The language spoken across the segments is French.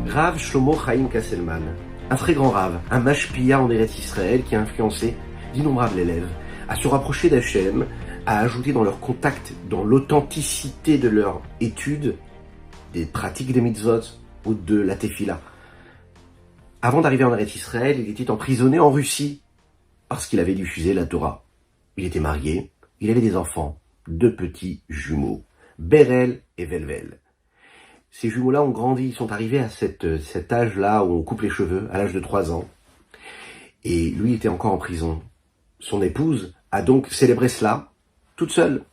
Rav Shlomo Chaim Kasselman, un très grand Rav, un mashpia en Eretz Israël qui a influencé d'innombrables élèves à se rapprocher d'Hachem, à ajouter dans leur contact, dans l'authenticité de leur étude, des pratiques des mitzvot ou de la tefila. Avant d'arriver en Eretz Israël, il était emprisonné en Russie parce qu'il avait diffusé la Torah. Il était marié, il avait des enfants, 2 petits jumeaux, Berel et Velvel. Ces jumeaux-là ont grandi, ils sont arrivés à cet âge-là où on coupe les cheveux, à l'âge de 3 ans. Et lui était encore en prison. Son épouse a donc célébré cela, toute seule,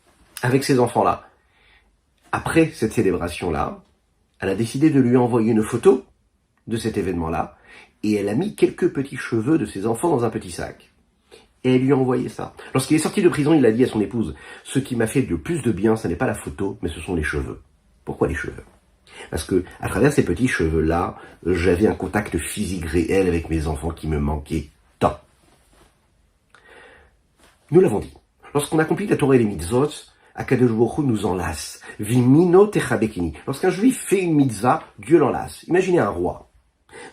avec ses enfants-là. Après cette célébration-là, elle a décidé de lui envoyer une photo de cet événement-là, et elle a mis quelques petits cheveux de ses enfants dans un petit sac. Et elle lui a envoyé ça. Lorsqu'il est sorti de prison, il a dit à son épouse, « Ce qui m'a fait le plus de bien, ce n'est pas la photo, mais ce sont les cheveux. » Pourquoi les cheveux ? Parce que, à travers ces petits cheveux-là, j'avais un contact physique réel avec mes enfants qui me manquait tant. Nous l'avons dit. Lorsqu'on accomplit la Torah et les mitzvot, Akadosh Baruch Hu nous enlace. Vimino techabekini. Lorsqu'un juif fait une mitzvah, Dieu l'enlace. Imaginez un roi.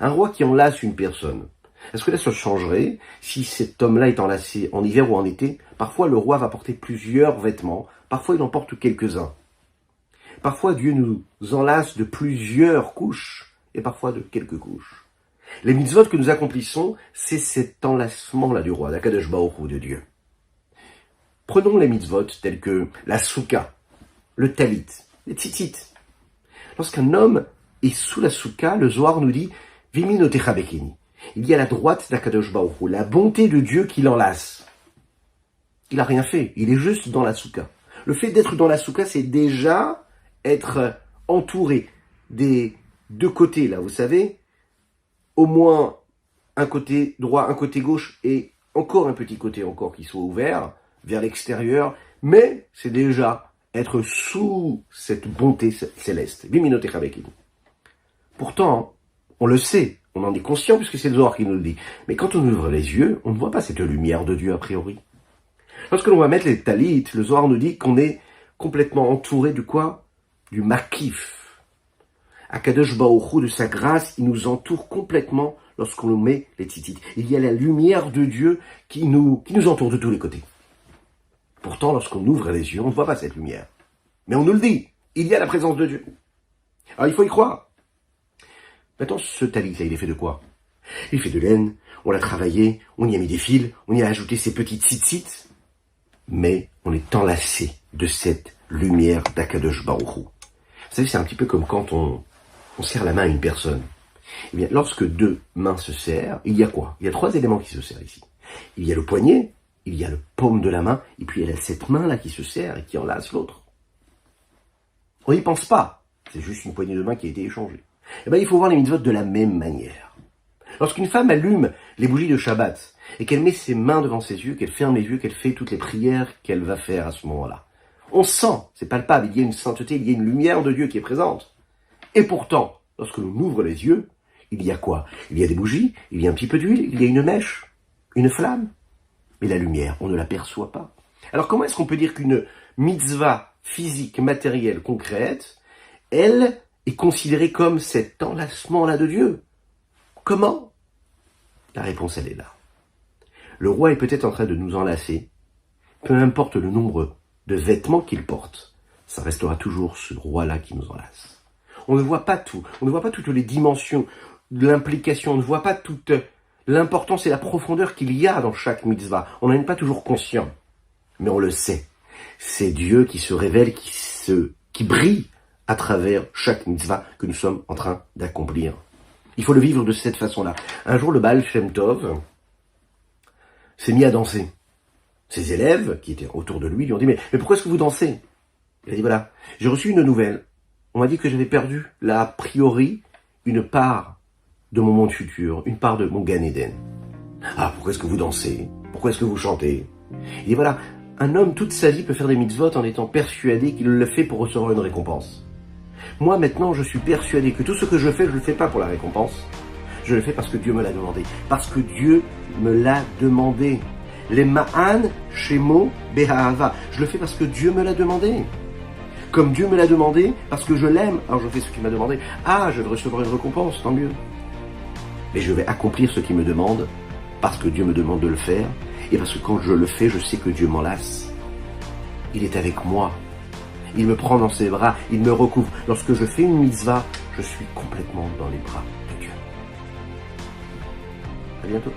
Un roi qui enlace une personne. Est-ce que là, ça changerait si cet homme-là est enlacé en hiver ou en été? Parfois, le roi va porter plusieurs vêtements. Parfois, il en porte quelques-uns. Parfois, Dieu nous enlace de plusieurs couches, et parfois de quelques couches. Les mitzvot que nous accomplissons, c'est cet enlacement-là du roi, d'Akadosh Baruch Hu, de Dieu. Prenons les mitzvot tels que la souka, le talit, les tzitzit. Lorsqu'un homme est sous la souka, le Zohar nous dit « Vimino techabekini ». Il y a la droite d'Akadosh Baruch Hu, la bonté de Dieu qui l'enlace. Il n'a rien fait, il est juste dans la souka. Le fait d'être dans la souka, c'est déjà être entouré des 2 côtés, là, vous savez, au moins un côté droit, un côté gauche, et encore un petit côté encore qui soit ouvert vers l'extérieur, mais c'est déjà être sous cette bonté céleste. Pourtant, on le sait, on en est conscient puisque c'est le Zohar qui nous le dit, mais quand on ouvre les yeux, on ne voit pas cette lumière de Dieu a priori. Lorsque l'on va mettre les talit, le Zohar nous dit qu'on est complètement entouré de quoi ? Du makif. Akadosh Baruch Hu, de sa grâce, il nous entoure complètement lorsqu'on met les tzitzit. Il y a la lumière de Dieu qui nous entoure de tous les côtés. Pourtant, lorsqu'on ouvre les yeux, on ne voit pas cette lumière. Mais on nous le dit, il y a la présence de Dieu. Alors il faut y croire. Maintenant, ce talit-là, il est fait de quoi ? Il est fait de laine, on l'a travaillé, on y a mis des fils, on y a ajouté ces petits tzitzit, mais on est enlacé de cette lumière d'Akadosh Baruch Hu. Vous savez, c'est un petit peu comme quand on serre la main à une personne. Eh bien, lorsque 2 mains se serrent, il y a quoi ? Il y a 3 éléments qui se serrent ici. Il y a le poignet, il y a le paume de la main, et puis il y a cette main-là qui se serre et qui enlace l'autre. On n'y pense pas. C'est juste une poignée de main qui a été échangée. Eh bien, il faut voir les mitzvot de la même manière. Lorsqu'une femme allume les bougies de Shabbat, et qu'elle met ses mains devant ses yeux, qu'elle ferme les yeux, qu'elle fait toutes les prières qu'elle va faire à ce moment-là, on sent, c'est palpable, il y a une sainteté, il y a une lumière de Dieu qui est présente. Et pourtant, lorsque l'on ouvre les yeux, il y a quoi ? Il y a des bougies, il y a un petit peu d'huile, il y a une mèche, une flamme. Mais la lumière, on ne l'aperçoit pas. Alors comment est-ce qu'on peut dire qu'une mitzvah physique, matérielle, concrète, elle est considérée comme cet enlacement-là de Dieu ? Comment ? La réponse, elle est là. Le roi est peut-être en train de nous enlacer, peu importe le nombre de vêtements qu'il porte, ça restera toujours ce roi-là qui nous enlace. On ne voit pas tout, on ne voit pas toutes les dimensions de l'implication, on ne voit pas toute l'importance et la profondeur qu'il y a dans chaque mitzvah. On n'en est pas toujours conscient, mais on le sait. C'est Dieu qui se révèle, qui brille à travers chaque mitzvah que nous sommes en train d'accomplir. Il faut le vivre de cette façon-là. Un jour, le Baal Shem Tov s'est mis à danser. Ses élèves, qui étaient autour de lui, lui ont dit « Mais pourquoi est-ce que vous dansez ?» Il a dit « Voilà, j'ai reçu une nouvelle. On m'a dit que j'avais perdu, là, a priori, une part de mon monde futur, une part de mon Gan Eden. Ah, pourquoi est-ce que vous dansez ? Pourquoi est-ce que vous chantez ?» Il dit « Voilà, un homme, toute sa vie, peut faire des mitzvot en étant persuadé qu'il le fait pour recevoir une récompense. Moi, maintenant, je suis persuadé que tout ce que je fais, je ne le fais pas pour la récompense. Je le fais parce que Dieu me l'a demandé. Parce que Dieu me l'a demandé. Les ma'an shemo beha'ava. Je le fais parce que Dieu me l'a demandé. comme Dieu me l'a demandé, parce que je l'aime, alors je fais ce qu'il m'a demandé. Ah, je vais recevoir une récompense, tant mieux. Mais je vais accomplir ce qu'il me demande, parce que Dieu me demande de le faire, et parce que quand je le fais, je sais que Dieu m'en lasse. Il est avec moi. Il me prend dans ses bras, il me recouvre. Lorsque je fais une mitzvah, je suis complètement dans les bras de Dieu. À bientôt.